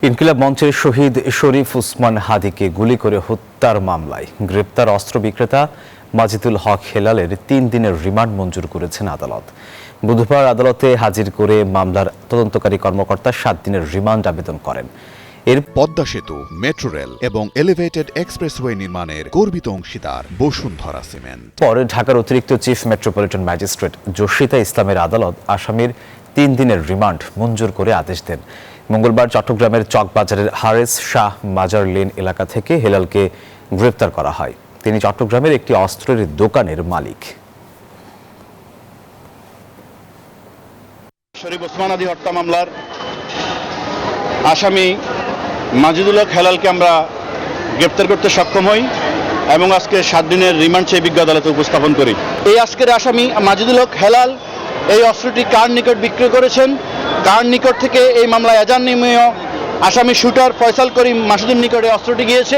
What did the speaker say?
ইনকিলাব মঞ্চের শহীদ শরীফ উসমান হাদিকে গুলি করে হত্যার মামলায় গ্রেপ্তার অস্ত্র বিক্রেতা মাজিদুল হক হেলালের 3 দিনের রিমান্ড মঞ্জুর করেছেন আদালত। বুধবার আদালতে হাজির করে মামলার তদন্তকারী কর্মকর্তা 7 দিনের রিমান্ড আবেদন করেন। এর পদ্মা সেতু, মেট্রো রেল এবং এলিভেটেড এক্সপ্রেসওয়ে নির্মাণের গর্বিত অংশীদার বসুন্ধরা সিমেন্ট। পরে ঢাকার অতিরিক্ত চিফ মেট্রোপলিটন ম্যাজিস্ট্রেট জসিতা ইসলামের আদালত আসামির 3 দিনের রিমান্ড মঞ্জুর করে আদেশ দেন। মঙ্গলবার চট্টগ্রামের চকবাজারের হারেস শাহ মাজার লেন এলাকা থেকে হেলালকে গ্রেপ্তার করা হয়। তিনি চট্টগ্রামের একটি অস্ত্রের দোকানের মালিক। শরীফ ওসমান হাদি হত্যা মামলার আসামি মাজিদুল হক হেলালকে আমরা গ্রেপ্তার করতে সক্ষম হই এবং আজকে 7 দিনের রিমান্ড চেয়ে বিজ্ঞ আদালতে উপস্থাপন করি। এই আজকের আসামি মাজিদুল হক হেলাল এই অস্ত্রটি কার নিকট বিক্রি করেছেন, কার নিকট থেকে এই মামলায় এজাহারনামীয় আসামি শুটার ফয়সাল করিম মাসুদের নিকটে অস্ত্রটি গিয়েছে।